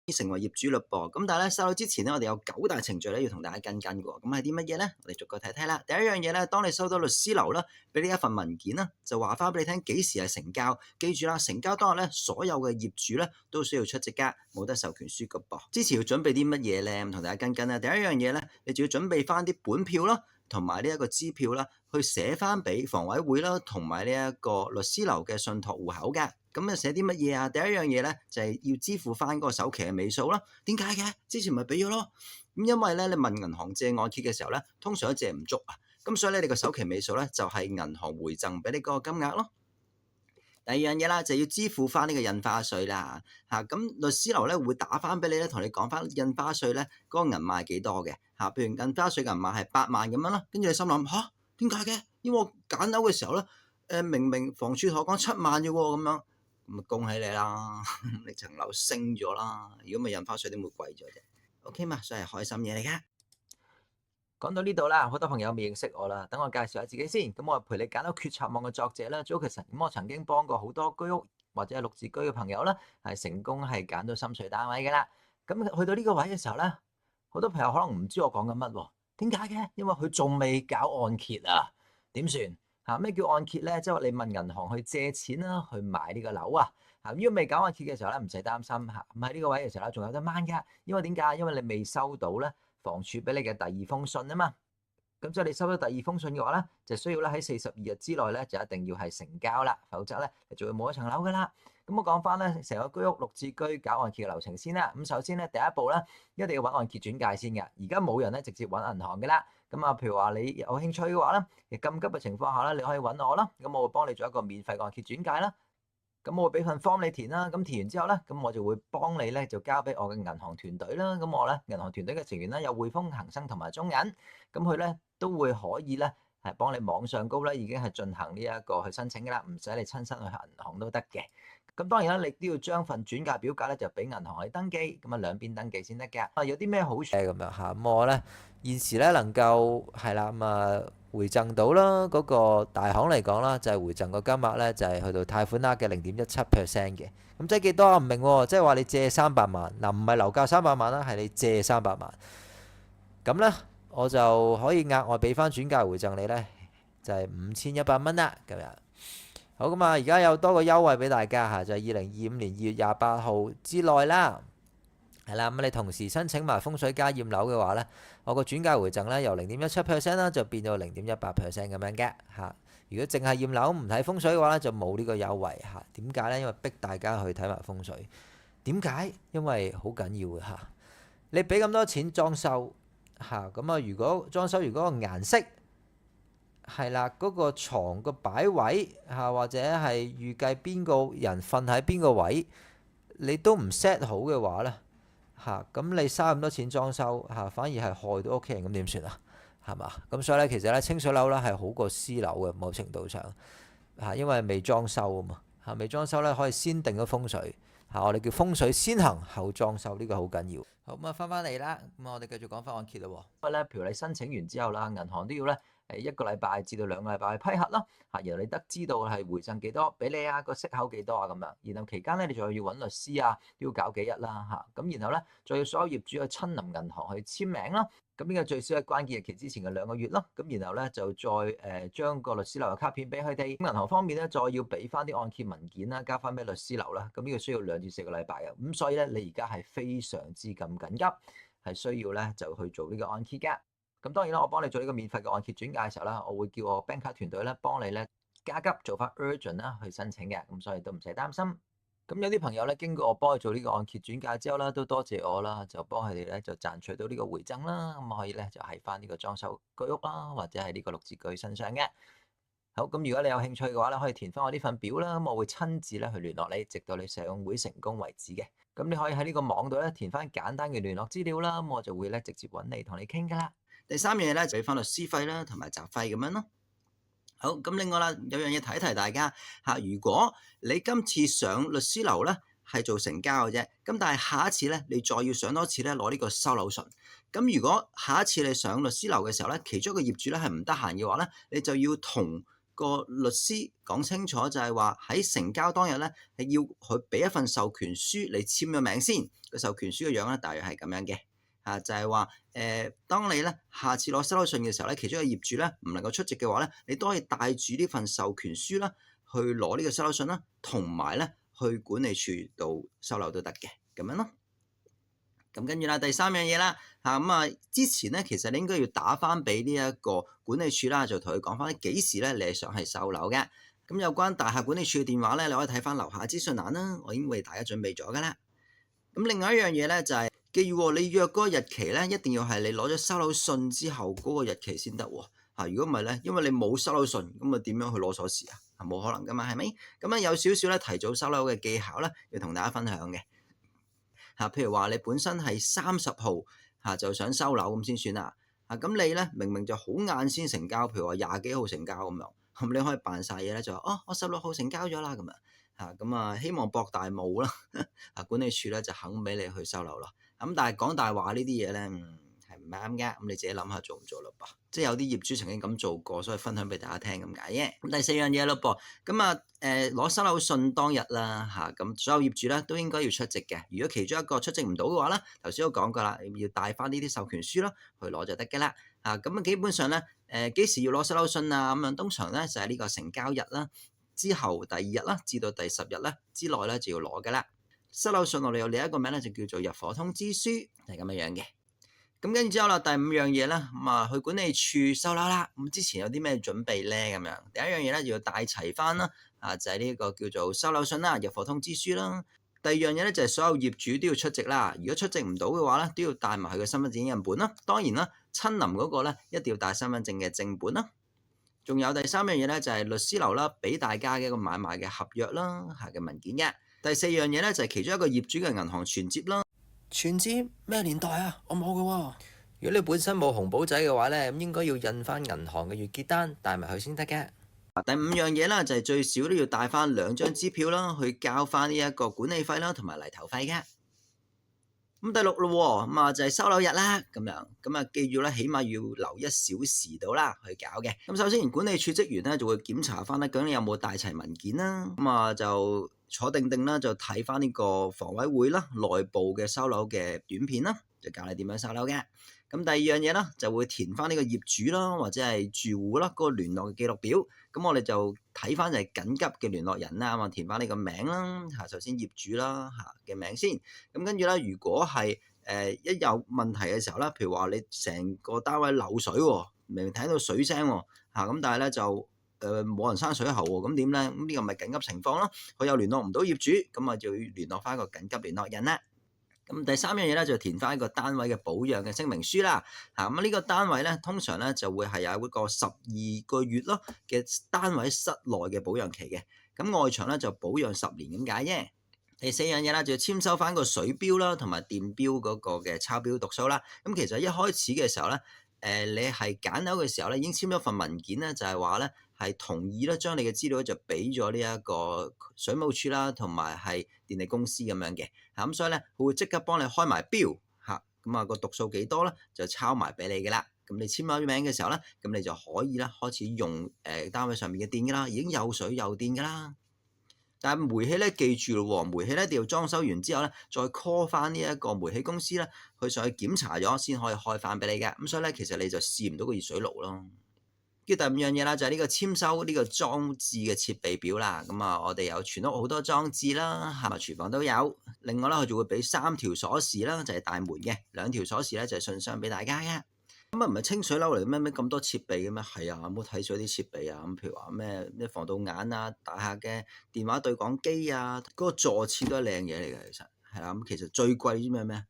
成為業主嘞噃，咁但係咧收樓之前咧，我哋有9大程序咧要同大家跟嘅喎，咁係啲乜嘢咧？我哋逐個睇睇啦。第一樣嘢咧，當你收到律師樓啦，俾你一份文件啦，就話翻俾你聽幾時係成交。記住啦，成交當日咧，所有嘅業主咧都需要出席㗎，冇得授權書嘅噃。之前要準備啲乜嘢咧？咁同大家跟啦。第一樣嘢咧，你就要準備翻啲本票啦，同埋呢一個支票啦，去寫翻俾房委會啦，同埋呢一個律師樓嘅信託戶口㗎。咁啊寫啲乜嘢啊？第一樣嘢咧就係要支付翻嗰個首期嘅尾數啦。點解嘅？之前咪俾咗咯。咁因為咧你問銀行借按揭嘅時候咧，通常都借唔足啊。咁所以咧你個首期尾數咧就係銀行回贈俾你嗰個金額咯。第二樣嘢啦，就要支付翻呢個印花稅啦嚇。咁律師樓咧會打翻俾你咧，同你講翻印花稅咧嗰個銀碼係幾多嘅嚇。譬如印花稅銀碼係8萬咁樣啦，跟住你心諗吓，點解嘅？因為我揀樓嘅時候咧，明明房署同我講7萬啫喎，咁樣。咁恭喜你啦，你層樓升咗啦。如果咪印花稅點會貴咗啫？OK 嘛，所以係開心嘢嚟㗎。講到呢度啦，好多朋友未認識我啦，等我介紹下自己先。咁我係陪你揀到決策網嘅作者啦，Jokerson。咁我曾經幫過好多居屋或者係綠置居嘅朋友啦，係成功係揀到心水單位㗎啦。咁去到呢個位嘅時候咧，好多朋友可能唔知我講緊乜喎？點解嘅？因為佢仲未搞按揭啊，點算？嚇咩叫按揭咧？即係話你問銀行去借錢啦，去買呢個樓啊。嚇，如果未搞按揭嘅時候咧，唔使擔心嚇。咁喺呢個位嘅時候咧，仲有得掹㗎。因為點解？因為你未收到咧房署俾你嘅第二封信啊嘛。咁即係你收到第二封信嘅話咧，就需要咧喺42日之內咧就一定要係成交啦，否則咧你就會冇一層樓噶啦。咁我講翻咧成個居屋綠置居搞按揭嘅流程先啦。咁首先咧第一步咧一定要揾按揭轉介先嘅。而家冇人咧直接揾銀行嘅啦。咁啊，譬如話你有興趣嘅話咧，亦咁急嘅情況下咧，你可以揾我啦。咁我會幫你做一個免費嘅按揭轉介啦。咁我會俾份 form 你填啦，咁填完之後咧，咁我就會幫你咧就交俾我嘅銀行團隊啦。咁我咧銀行團隊嘅成員咧有匯豐、恒生同埋中銀，咁佢咧都會可以咧係幫你網上高咧已經係進行呢一個去申請噶啦，唔使你親身去銀行都得嘅。咁當然啦，你都要將份轉介表格咧就俾銀行去登記，咁啊兩邊登記先得嘅。啊，有啲咩好處咁樣嚇？咁我咧現時咧能夠係啦咁啊回贈到啦嗰個大行嚟講啦，就係回贈個金額咧就係去到貸款額嘅0.17% 嘅。咁即係幾多啊？唔明喎，即係話你借300萬嗱，唔係樓價300萬啦，係你借300萬。咁咧我就可以額外俾翻轉介回贈你咧，就係5100蚊啦咁樣。好咁啊！而家有多個優惠俾大家嚇，就係2025年2月28號之內啦，係啦。咁你同時申請埋風水加驗樓嘅話咧，我個轉介回贈咧由0.17% 啦，就變到0.18% 咁樣嘅嚇。如果淨係驗樓唔睇風水嘅話咧，就冇呢個優惠嚇。點解咧？因為逼大家去睇埋風水。點解？因為好緊要嘅嚇。你俾咁多錢裝修嚇，咁啊如果裝修如果個顏色係啦，嗰個牀個擺位嚇，或者係預計邊個人瞓喺邊個位，你都唔 set 好嘅話咧嚇，咁你嘥咁多錢裝修嚇，反而係害到屋企人，咁點算啊？係嘛？咁所以咧，其實咧清水樓咧係好過私樓嘅某程度上嚇，因為未裝修啊嘛嚇，未裝修咧可以先定咗風水嚇，我哋叫風水先行後裝修，呢個好緊要。好咁啊，翻嚟啦，咁我哋繼續講翻按揭啦喎。不過咧，譬如你申請完之後啦，銀行都要咧1個禮拜至到2個禮拜去批核啦嚇，然後你得知道係回贈幾多俾你啊，個息口幾多啊咁樣，然後期間咧你仲要揾律師啊，都要搞幾日啦嚇，咁然後咧再要所有業主去親臨銀行去簽名啦，咁呢個最少係關鍵日期之前嘅2個月啦，咁然後咧就再將個律師樓嘅卡片俾佢哋，咁銀行方面咧再要俾翻啲按揭文件啦，交翻俾律師樓啦，咁呢個需要2至4個禮拜嘅，咁所以咧你而家係非常之咁緊急，係需要咧就去做呢個按揭嘅。咁當然啦，我幫你做呢個免費嘅按揭轉介嘅時候啦，我會叫我 banker 團隊咧幫你咧加急做翻 urgent 啦去申請嘅，咁所以都唔使擔心。咁有啲朋友咧經過我幫佢做呢個按揭轉介之後啦，都多謝我啦，就幫佢哋咧就賺取到呢個回贈啦，咁可以咧就喺翻呢個裝修居屋啦，或者係呢個綠置居身上嘅。好，咁如果你有興趣嘅話咧，可以填翻我呢份表啦，咁我會親自咧去聯絡你，直到你上會成功為止嘅。咁你可以喺呢個網度咧填翻簡單嘅聯絡資料啦，咁我就會咧直接揾你同你傾噶啦。第3樣嘢咧就俾翻律師費啦，同埋雜費咁樣咯。好，咁另外啦，有樣嘢提一提大家嚇，如果你今次上律師樓咧係做成交嘅啫，咁但係下一次咧你再要上多次咧攞呢個收樓信。咁如果下一次你上律師樓嘅時候咧，其中一個業主咧係唔得閒嘅話咧，你就要同個律師講清楚，就係話喺成交當日咧係要佢俾一份授權書你簽咗名先。個授權書嘅樣咧，大約係咁樣嘅。就係話當你咧下次攞收樓信嘅時候咧，其中一個業主咧唔能夠出席嘅話咧，你都可以帶住呢份授權書啦，去攞呢個收樓信啦，同埋咧去管理處度收樓都得嘅，咁樣咯。咁跟住啦，第三樣嘢啦，之前咧其實你應該要打翻俾呢一個管理處啦，就同佢講翻幾時咧你係想係收樓嘅。咁有關大廈管理處嘅電話咧，你可以睇翻樓下資訊欄啦，我已經為大家準備咗噶啦。咁另外一樣嘢咧就係記住你約嗰個日期咧，一定要係你攞咗收樓信之後嗰個日期先得喎。如果唔係咧，因為你冇收樓信，咁啊點樣去攞鎖匙啊？係冇可能噶嘛，係咪？咁有少少咧提早收樓嘅技巧咧，要同大家分享嘅。譬如話你本身係30號就想收樓咁先算啦。咁你咧明明就好晏先成交，譬如話20幾號成交咁樣，咁你可以扮晒嘢咧，就話我16號成交咗啦咁樣。咁希望博大霧啦，管理處咧就肯俾你去收樓咯。咁但係講大話呢啲嘢咧係唔啱嘅，咁你自己諗下做唔做咯噃？即係有啲業主曾經咁做過，所以分享俾大家聽咁解啫。咁第4樣嘢咯噃，咁攞收樓信當日啦咁所有業主咧都應該要出席嘅。如果其中一個出席唔到嘅話咧，頭先都講過啦，要帶翻呢啲授權書啦去攞就得嘅啦。咁基本上咧幾時要攞收樓信啊？咁樣通常咧就係呢個成交日啦，之後第2日啦，至到第10日咧之內咧就要攞嘅啦。收樓信我哋有另一個名咧，就叫做入伙通知書，係咁樣嘅。咁跟住之後啦，第5樣嘢咧，去管理處收樓啦。咁之前有啲咩準備咧？咁樣第一樣嘢咧就要帶齊翻啦，就係呢個叫做收樓信啦、入伙通知書啦。第2樣嘢咧就係所有業主都要出席啦。如果出席唔到嘅話咧，都要帶埋佢嘅身份證印本啦。當然啦，親臨嗰個咧一定要帶身份證嘅正本啦。仲有第3樣嘢咧就係律師樓啦，俾大家嘅一個買賣嘅合約啦嘅文件嘅。第4樣嘢咧就係其中一個業主嘅銀行存摺啦。存摺咩年代啊？我冇嘅喎。如果你本身冇紅簿仔嘅話咧，咁應該要印翻銀行嘅月結單帶埋佢先得嘅。第5樣嘢啦，就係最少都要帶翻2張支票啦，去交翻呢一個管理費啦，同埋泥頭費嘅。咁第6咯，咁就係收樓日啦，咁樣咁記住咧，起碼要留1小時到啦去搞嘅。咁首先管理處職員咧就會檢查翻咧，究竟你有冇帶齊文件啦。咁就坐定定啦，就睇翻呢個房委會啦內部嘅收樓嘅短片啦，就教你點樣收樓嘅。咁第2樣嘢啦，就會填翻呢個業主啦，或者係住戶啦嗰個聯絡嘅記錄表。咁我哋就睇翻就係緊急嘅聯絡人啦，填翻你個名啦，首先業主啦嘅名先。咁跟住咧，如果係一有問題嘅時候咧，譬如話你成個單位漏水喎，明明睇到水聲喎，咁但係咧就冇人閂水喉喎，咁點咧？咁呢個咪緊急情況咯。佢又聯絡唔到業主，咁就要聯絡翻個緊急聯絡人啦。咁第3樣嘢咧就填翻一個單位嘅保養嘅聲明書啦。咁呢個單位咧通常咧就會係有一個12個月咯嘅單位室內嘅保養期嘅。咁外牆咧就保養10年咁解啫。第4樣嘢啦，就要簽收翻個水標啦，同埋電標嗰個嘅抄標讀數啦。咁其實一開始嘅時候咧，你係揀樓嘅時候咧，已經簽咗份文件咧，就係話咧係同意咧，將你嘅資料就俾咗呢一個水務署啦，同埋係電力公司咁樣嘅。咁所以咧，佢會即刻幫你開埋標嚇，咁個讀數幾多咧，就抄埋俾你嘅啦。咁你簽咗名嘅時候咧，咁你就可以啦開始用單位上面嘅電嘅啦，已經有水有電嘅啦。但係煤氣咧，記住咯喎，煤氣咧一定要裝修完之後咧，再 call 翻呢一個煤氣公司咧，去上去檢查咗先可以開翻俾你嘅。咁所以咧，其實你就試唔到個熱水爐咯。跟住第5樣嘢啦，就係呢個簽收呢個裝置嘅設備表啦。咁我哋有全屋好多裝置啦，係咪廚房都有？另外咧，佢仲會俾3條鎖匙啦，就係大門嘅，2條鎖匙咧就係信箱俾大家嘅。咁唔係清水樓嚟咩咁多設備嘅咩？係啊，有冇睇咗啲設備啊？咁譬如話咩防盜眼啊，大廈嘅電話對講機啊，嗰個座廁都係靚嘢嚟嘅，其實係啦。咁其實最貴啲咩？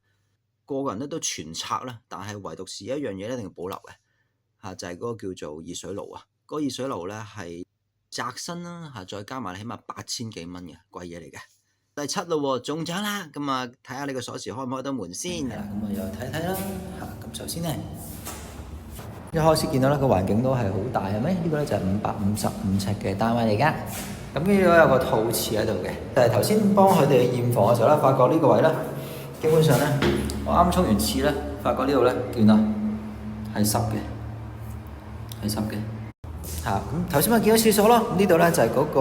個個人都全拆啦，但係唯獨是一樣嘢一定要保留嘅就係嗰個叫做熱水爐啊。嗰個熱水爐咧係窄身啦再加埋起碼8000幾蚊嘅貴嘢嚟嘅。第7咯，中獎啦！咁睇下你個鎖匙開唔開到門先。咁又睇睇啦。咁首先咧，一開始見到咧個環境都係好大，係咪？呢個咧就係555尺嘅單位嚟㗎。咁跟住咧有個套廁喺度嘅。但係頭先幫佢哋驗房嘅時候咧，發覺呢個位咧，基本上咧，我啱沖完廁咧，發覺呢度咧見到係濕嘅，係濕嘅。咁頭先咪見到廁所咯，呢度咧就係嗰個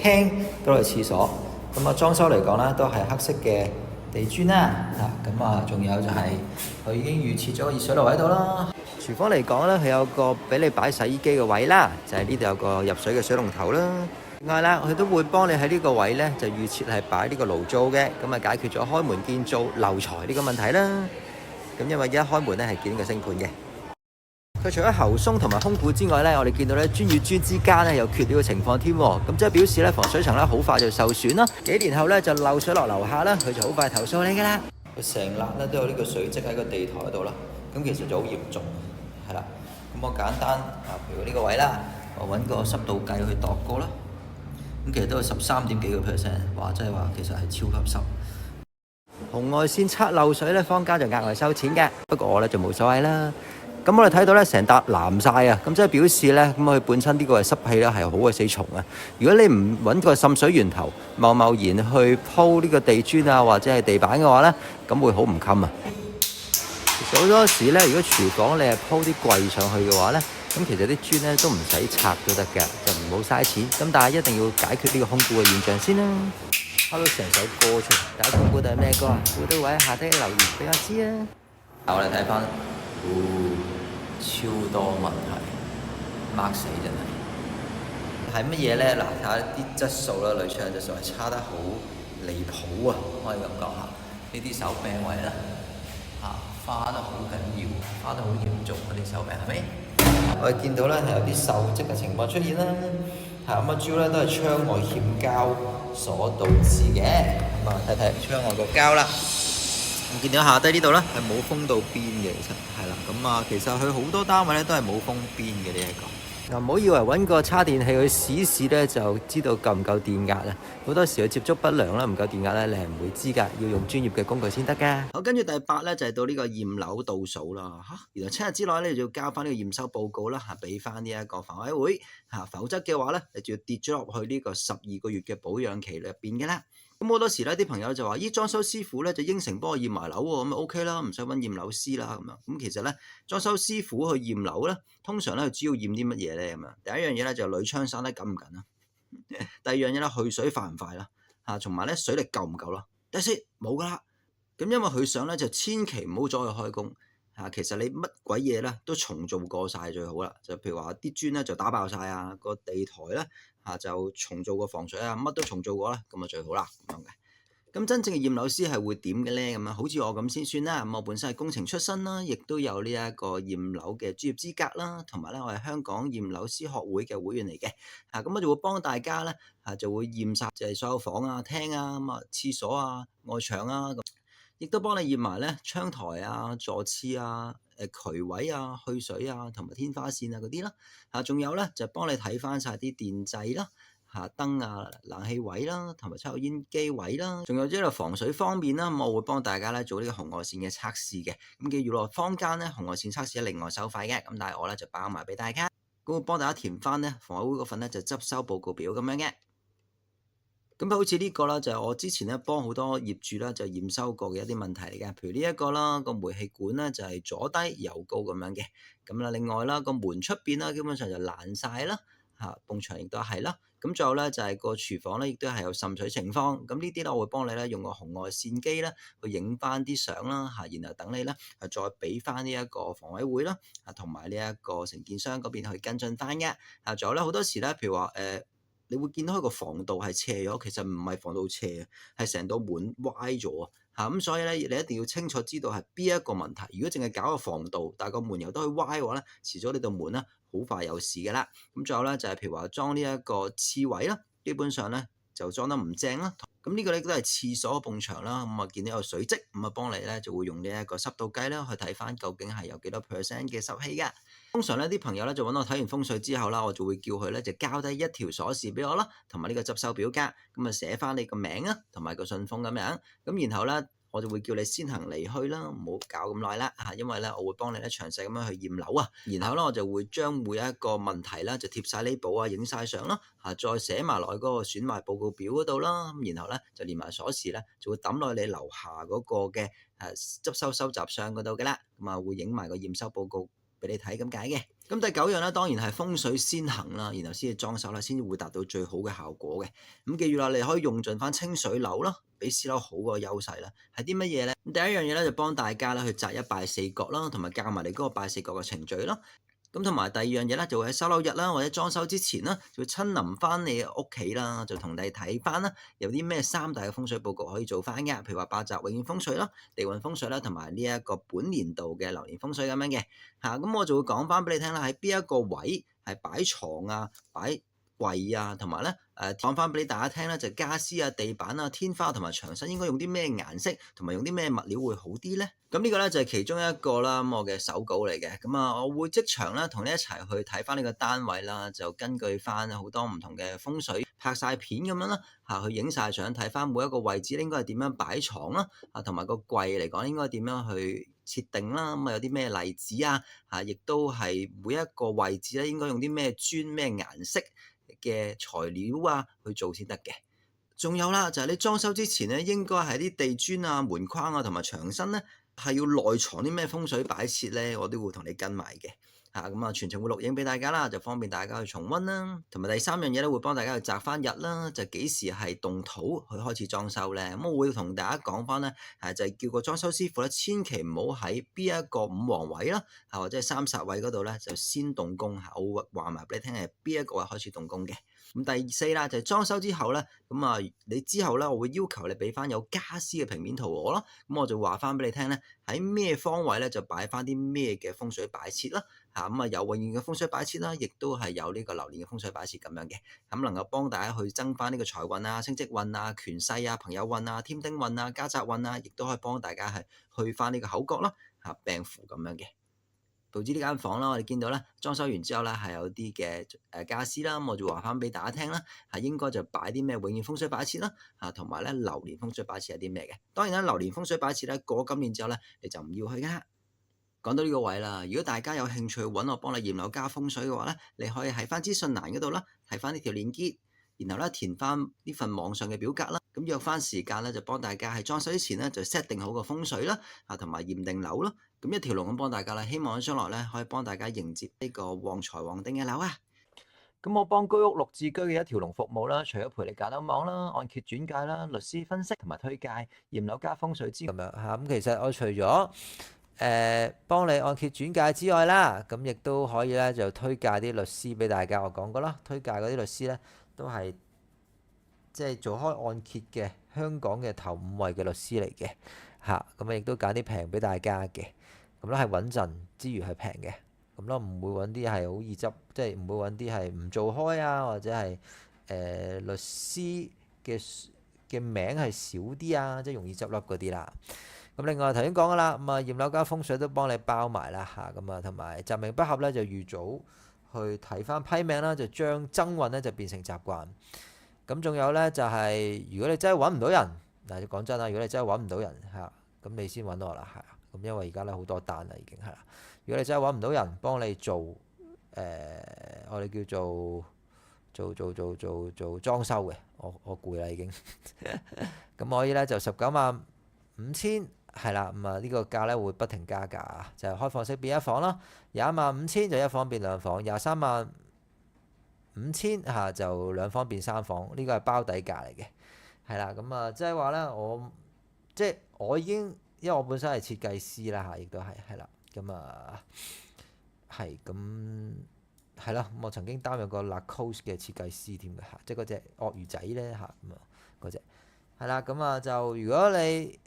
廳嗰度係廁所。咁裝修嚟講咧都係黑色嘅地磚啦。咁仲有就係佢已經預設咗個熱水爐喺度啦。廚房嚟講咧，佢有個俾你擺洗衣機嘅位啦，就係呢度有個入水嘅水龍頭啦。另外啦，佢都會幫你喺呢個位咧就預設係擺呢個爐灶嘅，咁解決咗開門見灶漏財呢個問題啦。咁因為一開門咧係見呢個星盤嘅。佢除咗喉鬆同埋空鼓之外咧，我哋見到咧磚與磚之間咧有缺料嘅情況添，咁即係表示咧防水層咧好快就受損啦。幾年後咧就漏水落樓下啦，佢就好快投訴你噶啦。佢成粒咧都有呢個水漬喺個地台度啦，咁其實就好嚴重，係啦。咁我簡單譬如呢個位啦，我揾個濕度計去度過啦。咁其實都係13.幾個%，哇！即係話其實係超級濕。紅外線測漏水咧，坊間就額外收錢嘅，不過我咧就冇所謂啦。咁我哋睇到咧成笪藍晒啊，咁即係表示咧，咁佢本身呢個係濕氣咧係好鬼死重啊。如果你唔揾個滲水源頭，貿然去鋪呢個地磚啊或者係地板嘅話咧，咁會好唔襟啊。其實好多時咧，如果廚房你係鋪啲櫃上去嘅話咧，咁其實啲磚咧都唔使拆都得嘅，就唔好嘥錢。咁但係一定要解決呢個空鼓嘅現象先啦。開到成首歌出嚟，大家估到係咩歌啊？估到位下低留言俾我知啊！我哋睇翻，超多問題，mark 死真係。係乜嘢咧？嗱，睇下啲質素啦，鋁窗質素係差得好離譜啊！可以咁講下，呢啲手柄位啦，花得好緊要，花得好嚴重嗰啲手柄係咪？我哋見到咧係有啲鏽跡嘅情況出現啦。咁主要咧都係窗外欠膠所導致嘅。咁睇睇窗外個膠啦。我見到下低呢度咧係冇封到邊嘅，其實係啦。其實佢好多單位咧都係冇封邊嘅呢一個。唔好以為揾個叉電器去試試咧就知道夠唔夠電壓啊！好多時佢接觸不良啦，唔夠電壓咧，你係唔會知㗎，要用專業嘅工具先得㗎。好，跟住第8咧就係到呢個驗樓倒數啦。原來7日之內咧就要交翻呢個驗收報告啦，俾翻呢一個房委會否則嘅話咧，你就要跌咗落去呢個12個月嘅保養期入邊嘅啦。咁好多時咧，啲朋友就話：咦，裝修師傅咧就應承幫我驗埋樓喎，咁就 OK 啦，唔使揾驗樓師啦咁樣。咁其實咧，裝修師傅去驗樓咧，通常咧佢主要驗啲乜嘢咧咁樣？第一樣嘢咧就係鋁窗生得緊唔緊啦。第二樣嘢咧去水快唔快啦？同埋咧水力夠唔夠啦？第四冇噶啦。咁因為佢想咧就千祈唔好再去開工。其實你乜鬼嘢咧都重做過晒最好啦。就譬如話啲磚咧就打爆晒啊，個地台咧就重做過防水啊，乜都重做過啦，咁啊最好啦咁樣嘅。咁真正嘅驗樓師係會點嘅咧？咁好似我咁先算啦。咁我本身係工程出身啦，亦都有呢一個驗樓嘅專業資格啦，同埋咧我係香港驗樓師學會嘅會員嚟嘅。咁我就會幫大家咧就會驗晒就係所有房啊、廳啊、廁所啊、外牆啊咁。亦都幫你驗埋咧窗台啊、座廁啊、渠位啊、去水啊同埋天花線啊嗰啲啦。仲有咧就幫你睇翻晒啲電掣啦、燈啊、冷氣位啦，同埋抽油煙機位啦。仲有即係防水方面啦，我會幫大家咧做呢個紅外線嘅測試嘅。咁記住咯，坊間咧紅外線測試係另外收費嘅，咁但係我咧就包埋俾大家。咁我幫大家填翻咧房委會嗰份咧就執收報告表咁樣嘅。咁好似呢個啦，就係我之前咧幫好多業主啦就驗收過嘅一啲問題嚟嘅，譬如呢一個啦，個煤氣管咧就係左低右高咁樣嘅。咁啦，另外啦個門出邊啦，基本上就爛晒啦，埲牆亦都係啦。咁最後咧就係個廚房咧亦都係有滲水情況。咁呢啲咧我會幫你咧用個紅外線機咧去影翻啲相啦，然後等你咧再俾翻呢一個房委會啦，同埋呢一個承建商嗰邊去跟進翻嘅。仲有咧好多時咧，譬如話你會見到佢個防盜係斜咗，其實唔係防盜斜，係成道門歪咗啊！咁所以咧，你一定要清楚知道係邊一個問題。如果淨係搞個防盜，但係個門又都去歪嘅話咧，遲早呢道門咧好快有事㗎啦。咁仲有咧就係譬如話裝呢一個廁位啦，基本上咧就裝得唔正啦。咁呢個咧都係廁所埲牆啦。咁見到有水漬，咁幫你咧就會用呢一個濕度計啦，去睇翻究竟係有幾多%嘅濕氣㗎。通常咧啲朋友咧就揾我睇完風水之後啦，我就會叫佢咧就交低一條鎖匙俾我啦，同埋呢個執收表格，咁寫翻你個名啊，同埋個信封咁樣，咁然後咧我就會叫你先行離去啦，唔好搞咁耐啦因為咧我會幫你咧詳細咁樣去驗樓啊，然後咧我就會將每一個問題啦就貼晒呢簿啊，影晒相啦再寫埋落去嗰個損壞報告表嗰度啦，咁然後咧就連埋鎖匙咧就會抌落你樓下嗰個嘅執收收集箱嗰度嘅啦，咁會影埋個驗收報告俾你睇咁解嘅。咁第9樣咧，當然係風水先行啦，然後先至裝修啦，先至會達到最好嘅效果嘅。咁記住啦，你可以用盡翻清水樓啦，比私樓好個優勢啦，係啲乜嘢咧？咁第一樣嘢咧就幫大家咧去擇一拜四角啦，同埋教埋你嗰個拜四角嘅程序啦。咁同埋第二樣嘢咧，就會喺收樓日啦，或者裝修之前啦，就會親臨翻你屋企啦，就同你睇翻啦，有啲咩3大嘅風水佈局可以做翻嘅，譬如話8宅永遠風水啦、地運風水啦，同埋呢一個本年度嘅流年風水咁樣嘅嚇。咁我就會講翻俾你聽啦，喺邊一個位係擺床啊、擺櫃啊，同埋咧講翻俾大家聽咧，就傢俬啊、地板啊、天花同埋牆身應該用啲咩顏色，同埋用啲咩物料會好啲咧？咁呢個咧就係其中一個啦，我嘅手稿嚟嘅。咁啊，我會即場咧同你一齊去睇翻呢個單位啦，就根據翻好多唔同嘅風水拍晒片咁樣啦，去影晒相，睇翻每一個位置應該係點樣擺床啦，同埋個櫃嚟講應該點樣去設定啦。咁啊有啲咩例子啊？亦都係每一個位置咧應該用啲咩磚、咩顏色嘅材料啊去做先得嘅。仲有啦，就係你裝修之前咧，應該係啲地磚啊、門框啊同埋牆身咧，係要內藏啲咩風水擺設咧，我都會同你跟埋嘅。咁全程會錄影俾大家啦，就方便大家去重溫啦。同埋第3樣嘢咧，會幫大家去擇翻日啦，就幾時係動土去開始裝修咧。咁我會同大家講翻咧，就係叫個裝修師傅咧，千祈唔好喺邊一個五黃位啦，或者係三煞位嗰度咧，就先動工嚇。我會話埋俾你聽係邊一個位開始動工嘅。咁第4啦，就係裝修之後咧，咁你之後咧，我會要求你俾翻有家私嘅平面圖我啦。咁我就話翻俾你聽咧，喺咩方位咧就擺翻啲咩嘅風水擺設啦。有永遠嘅風水擺設啦，亦都係有呢個流年嘅風水擺設咁樣嘅。咁能夠幫大家去增翻呢個財運啊、升職運啊、權勢啊、朋友運啊、添丁運啊、家宅運啊，亦都可以幫大家係去翻呢個口角啦、病符咁樣嘅。導致呢間房啦，我哋見到咧裝修完之後咧係有啲嘅傢俬啦，咁我就話翻俾大家聽啦，應該就擺啲咩永遠風水擺設啦，同埋咧流年風水擺設係啲咩嘅。當然啦，流年風水擺設咧過今年之後咧你就唔要去㗎。講到呢個位啦，如果大家有興趣揾我幫你驗樓加風水嘅話咧，你可以喺翻資訊欄嗰度啦，睇翻呢條鏈接，然後咧填翻呢份網上嘅表格啦，咁約翻時間咧就幫大家喺裝修之前咧就 set 定好個風水啦，同埋驗定樓啦，咁一條龍咁幫大家啦，希望喺將來咧可以幫大家迎接呢個旺財旺丁嘅樓啊！咁我幫居屋綠置居嘅一條龍服務啦，除咗陪你揀樓網啦、按揭轉介啦、律師分析同埋推介、驗樓加風水之外，咁樣嚇。咁其實我除咗幫你按揭轉介之外啦，咁亦都可以咧就推介啲律師俾大家。我講過啦，推介嗰啲律師咧都係即係做開按揭嘅香港嘅頭5位嘅律師嚟嘅嚇。咁亦都揀啲平俾大家嘅，咁咧係穩陣之餘係平嘅。咁咯，唔會揾啲係好易執，即係唔會揾啲係唔做開啊，或者係律師嘅名係少啲啊，即係容易執笠嗰啲啦。咁另外頭先講噶啦，咁驗樓加風水都幫你包埋啦嚇，咁同埋雜命不合咧就預早去睇翻批命啦，就將爭運咧就變成習慣。咁仲有咧就係如果你真係揾唔到人，嗱講真啦，如果你真係揾唔到人嚇，咁你先揾我啦嚇。咁因為而家咧好多單啦已經係啦。如果你真係揾唔到人幫你做，我哋叫做裝修嘅，我攰啦已經。咁可以咧就195000係啦，咁呢個價咧會不停加價啊，就係開放式變一房啦，205,000就一房變兩房，235000嚇就兩房變三房，呢個係包底價嚟嘅，係啦，咁即係話咧我已經因為我本身係設計師啦嚇，亦都係啦。咁係咁係啦，我曾經擔任過 Lacoste 嘅設計師添嘅嚇，即係嗰隻鱷魚仔咧嚇，嗰隻係啦，咁就如果你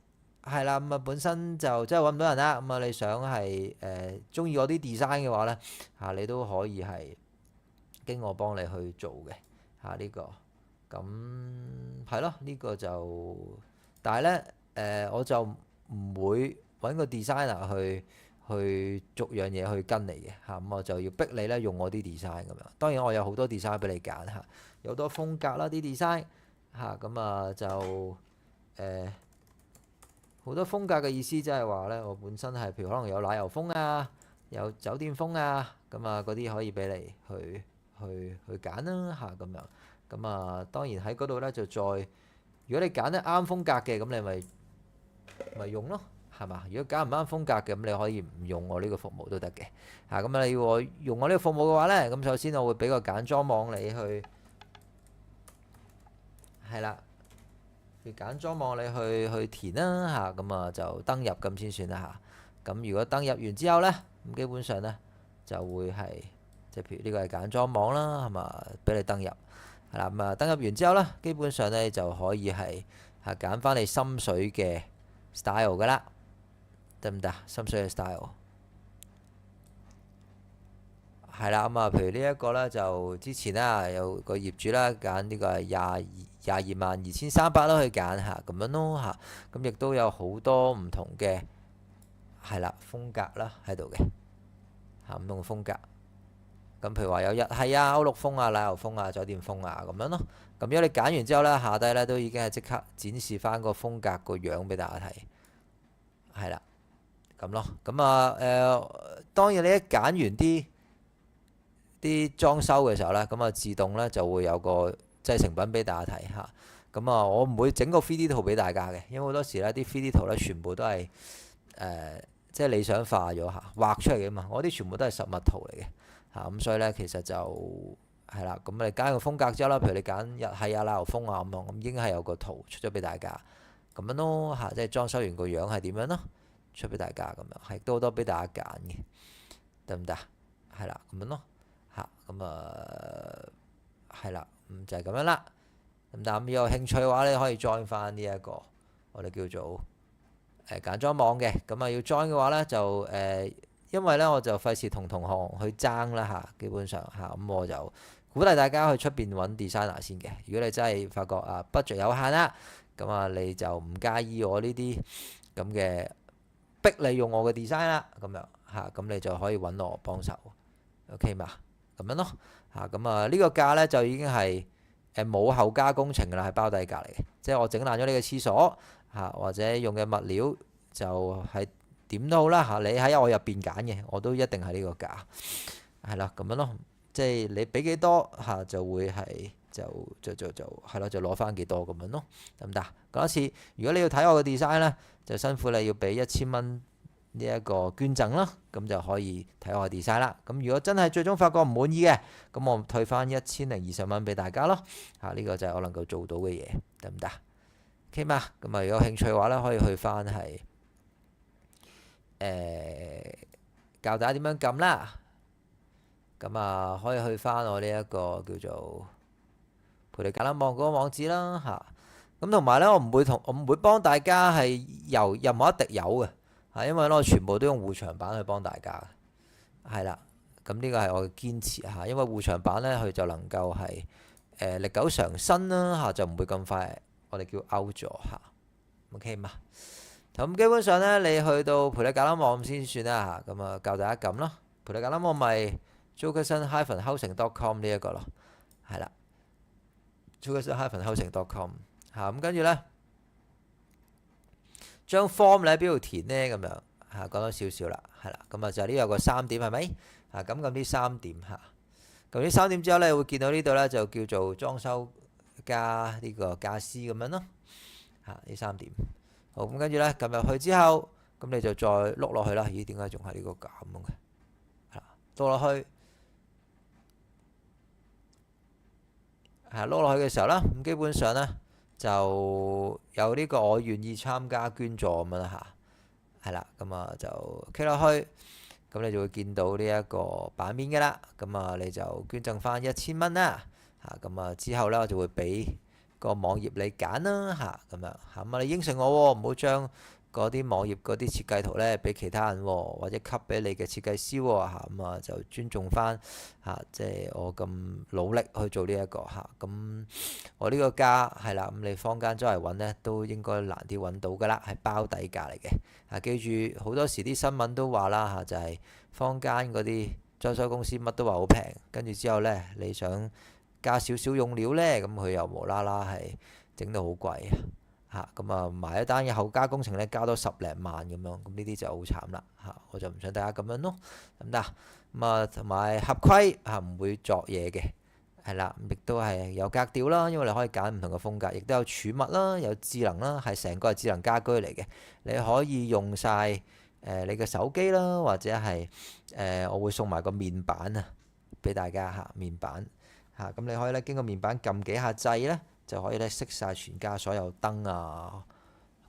係啦，本身就真係揾唔到人啦，你想係中意我啲 design 嘅話咧嚇，你都可以係經我幫你去做嘅嚇呢個，咁係咯，呢個就但係咧我就唔會揾個 designer去逐樣嘢去跟你嘅嚇，咁我就要逼你咧用我啲 design 咁樣。當然我有好多 design 俾你揀嚇，有好多風格啦啲 design 嚇，咁就好多風格嘅意思即係話咧，我本身係譬如可能有奶油風啊，有酒店風啊，咁嗰啲可以俾你去揀啦嚇咁樣。咁當然喺嗰度咧就再，如果你揀得啱風格嘅，咁你咪用咯係嘛？如果揀唔啱風格嘅，咁你可以唔用我呢個服務都得嘅。咁你要我用我呢個服務嘅話呢，咁首先我會俾個揀裝網你去，係啦，要揀裝網你去填啦咁啊就登入咁先算啦咁如果登入完之後呢，咁基本上呢就會係即係譬如呢個係揀裝網啦，係嘛，俾你登入係啦。咁登入完之後呢，基本上呢就可以係揀翻你心水嘅 style 噶啦，得唔得？心水嘅 style 係啦。譬如呢一個呢，就之前啦有個業主啦揀呢個係222300啦去揀咁樣咯咁亦都有好多唔同嘅係啦風格啦喺度嘅唔同風格。咁譬如話有日系歐陸風奶油風酒店風咁樣咯。咁如果你揀完之後呢，下低呢都已經係即刻展示翻個風格個樣俾大家睇，係啦咁咯。當然你一揀完啲裝修嘅時候呢，咁自動呢就會有個製成品俾大家睇我唔會整個 3D 圖俾大家嘅，因為好多時呢啲 3D 圖呢全部都係即係理想化咗畫出嚟嘅嘛。我啲全部都係實物圖嚟嘅咁所以呢，其實就係啦。咁你揀個風格之後啦，譬如你揀日系奶油風咁已經係有個圖出咗俾大家咁樣咯即係裝修完個樣係點樣咯，出俾大家咁樣，係都好多俾大家揀嘅，得唔得？係啦，咁樣咯係啦，就係咁樣啦。咁但係有興趣嘅話，你可以 join 翻呢一個我哋叫做揀裝網嘅。要 join 嘅話呢，就因為呢，我就費事同同行去爭啦基本上咁我就鼓勵大家去出邊揾 designer 先嘅。如果你真係發覺budget 有限啦，咁你就唔介意我呢啲咁嘅逼你用我嘅 design 啦，咁樣咁你就可以揾我幫手 ，OK 嘛？咁樣咯呢個價呢，就已經係冇後加工程㗎啦，係包底價嚟嘅。即係我整爛咗你嘅廁所或者用嘅物料就係點都好啦你喺我入邊揀嘅，我都一定係呢個價，係啦咁樣咯。即係你俾幾多就會係就係咯，就攞翻幾多咁樣咯，得唔得？講一次，如果你要睇我嘅 design 呢，就辛苦你要俾1000蚊呢一個捐贈啦，咁就可以睇我嘅 design 啦。咁如果真係最終發覺唔滿意嘅，咁我退翻1020蚊俾大家咯。呢個就係我能夠做到嘅嘢，得唔得？OK 嘛？咁如果有興趣嘅話呢，可以去翻係教大家點樣撳啦。可以去翻我呢一個叫做陪你揀啦網嗰個網址啦咁同埋呢，我唔會幫大家係油任何一滴油嘅因為呢，我全部都用護牆板去幫大家係啦。咁呢個係我嘅堅持因為護牆板呢，佢就能夠係歷久常新啦就唔會咁快我哋叫 out 咗OK 嘛？咁基本上呢，你去到陪你揀啦網先算啦教大家撳咯。陪你揀啦網咪Jockerson-Housing.com 呢一個咯，係啦 Jockerson-Housing.com 咁跟住呢，將 form 你喺邊度填呢？咁樣講多少少啦，係啦。就係呢有個3點係咪？咁撳呢3點咁呢3點之後呢，會見到呢度呢，就叫做裝修加呢個傢俬咁樣咯呢3點。好咁跟住呢，撳入去之後，咁你就再碌落去啦。咦？點解仲係呢個咁嘅？碌落去碌落去嘅時候啦，咁基本上呢，就有呢個我願意參加捐助咁樣啦係啦。就 click 落去，咁你就會見到呢一個版面嘅啦。你就捐贈翻1000蚊啦之後呢，我就會俾個網頁你揀啦你應承我唔好將嗰啲網頁嗰啲設計圖呢俾其他人或者給俾你嘅設計師就尊重翻即係我咁努力去做呢一個咁我呢個價係啦。咁你坊間周圍揾呢都應該難啲揾到噶啦，係包底價嚟嘅記住好多時啲新聞都話啦就係坊間嗰啲裝修公司乜都話好平，跟住之後呢，你想加少少用料呢，咁佢又無啦啦係整到好貴埋一單嘅後加工程呢，加多10零萬咁樣，咁呢啲就好慘啦我就唔想大家咁樣咯，得唔得？同埋合規唔會作嘢嘅，係啦，亦都係有格調啦，因為你可以揀唔同嘅風格，亦都有儲物啦，有智能啦，係成個係智能家居嚟嘅。你可以用晒你嘅手機啦，或者係我會送埋個面板啊俾大家嚇，面板嚇，咁你可以咧經過面板撳幾下掣咧，就可以咧熄晒全家所有燈啊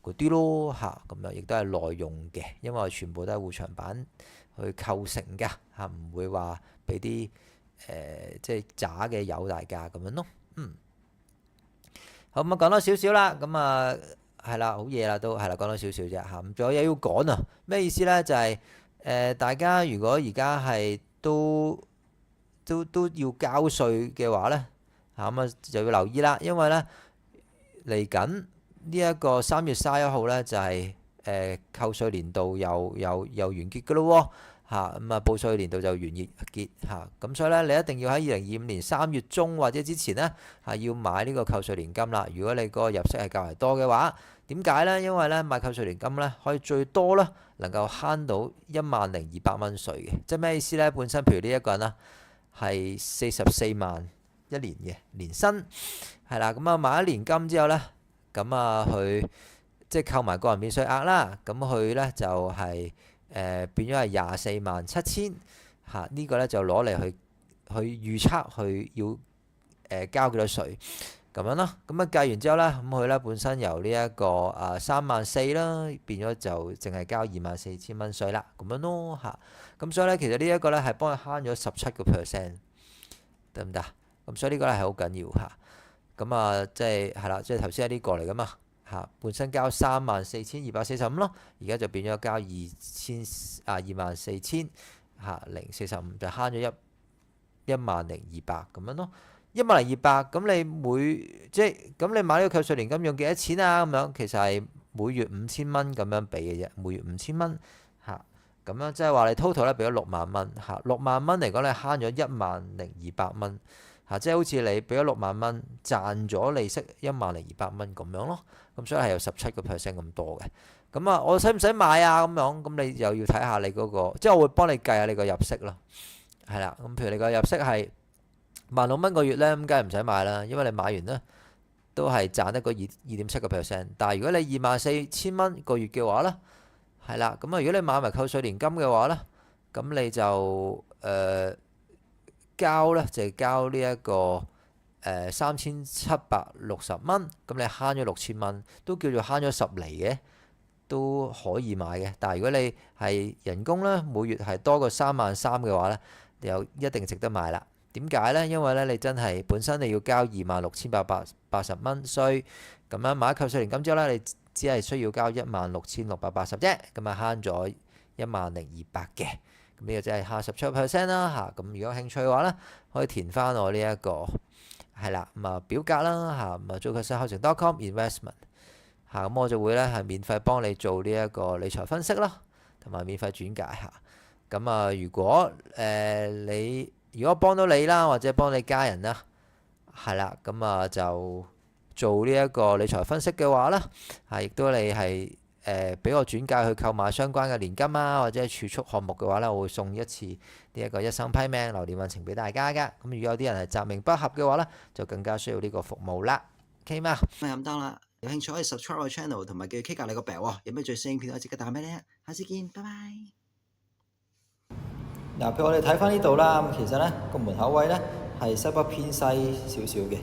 嗰啲咯嚇，咁樣亦都係耐用嘅，因為我全部都係護牆板去構成㗎嚇，唔會話俾啲即係渣嘅油大家咁樣咯。好，咁啊講多少少啦，咁啊係啦，好夜啦都係啦，講多少少啫嚇，咁仲有嘢要講啊，咩意思呢？就係大家如果而家係都要交稅嘅話呢，嚇咁啊就要留意啦，因為呢嚟緊呢一個3月31號呢，就係扣稅年度又完結㗎咯喎。嚇咁啊，報稅年度就完結嚇，咁所以咧，你一定要喺2025年3月中或者之前呢，係要買呢個扣稅年金啦。如果你個入息係較為多嘅話，點解呢？因為咧買扣稅年金咧，可以最多咧能夠慳到10,200蚊稅嘅，即係咩意思呢？本身譬如呢一個人啦，係44萬一年嘅年薪，係啦，咁啊買咗年金之後呢，咁啊佢即係扣埋個人免稅額啦，咁佢呢就係變咗係24.7萬嚇，呢個咧就攞嚟去預測佢要交幾多稅咁樣咯。咁啊計完之後咧，咁佢咧本身由呢一個3.4萬啦，變咗就淨係交24,000蚊稅啦，咁樣咯嚇。咁所以咧，其實呢一個咧係幫佢慳咗17%，得唔得？咁所以呢個咧係好緊要嚇。咁啊，即係係啦，即係頭先係呢個嚟噶嘛。嚇，本身交34,245咯，而家就變咗交24,000嚇045，就慳咗10,200咁樣咯。10,200咁你即係咁你買呢個扣稅年金用幾多錢啊？咁樣其實係每月5,000蚊咁樣俾嘅啫，每月5,000蚊嚇，咁樣即係話你 total 咧俾咗6萬蚊嚇，6萬蚊嚟講你慳咗10,200蚊嚇，即係好似你俾咗6萬蚊賺咗利息10,200蚊咁樣咯。咁所以係有17% 咁多嘅。咁啊，我使唔使買啊？咁樣咁你又要睇下你嗰個，即係我會幫你計下你個入息咯。係啦，咁譬如你個入息係16,000個月咧，咁梗係唔使買啦，因為你買完咧都係賺得個2.7%。但係如果你24,000蚊個月嘅話咧，係啦，咁啊如果你買埋扣稅年金嘅話咧，咁你就交咧就係交呢一個3,760蚊，咁你慳咗6,000蚊，都叫做慳咗10厘嘅，都可以買嘅。但係如果你係人工咧，每月係多過33,000嘅話咧，又一定值得買啦。點解呢？因為咧你真係本身你要交26,880蚊稅，咁樣買扣稅年金之後咧，你只係需要交16,680啫，咁啊慳咗10,200嘅。咁呢個即係57% 啦嚇。咁如果興趣嘅話咧，可以填翻我呢一個係啦，咁啊表格啦嚇，咁啊 jokershousing.com investment 嚇，咁我就會咧係免費幫你做呢一個理財分析啦，同埋免費轉介嚇。咁啊，如果幫到你啦，或者幫你家人啦，係啦，咁啊就做呢一個理財分析嘅話咧，亦都你係俾我轉介去購買相關嘅年金啊，或者係儲蓄項目嘅話咧，我會送一次呢一個一生批命流年運程俾大家㗎。咁如果有啲人係擇命不合嘅話咧，就更加需要呢個服務啦。OK 嗎？咁得啦，有興趣可以 subscribe 我 channel 同埋叫 K 隔你個 bell 喎。有咩最新影片我即刻彈俾你啊！下次見，拜拜。嗱，譬如我哋睇翻呢度啦，咁其實咧個門口位咧係西北偏西少少嘅。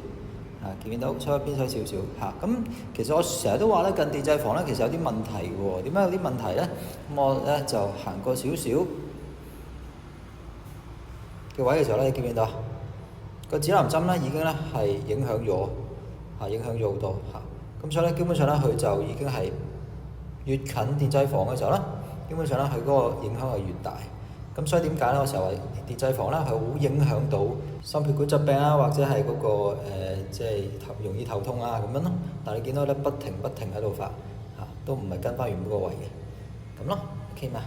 見到西北偏西少少嚇，咁其實我成日都話咧，近地制房咧其實有啲問題喎。點解有啲問題咧？咁我咧就行過少少嘅位嘅時候咧，你見唔見到個指南針咧已經咧係影響咗好多嚇。咁所以咧基本上咧佢就已經係越近電制房嘅時候咧，基本上咧佢嗰個影響係越大。咁所以點解咧？我成日話電制房咧係好影響到心血管疾病啊，或者係嗰個即係容易頭痛啊咁樣咯。但係你見到咧不停喺度發嚇，都唔係跟翻原本個位嘅咁咯。OK 嘛？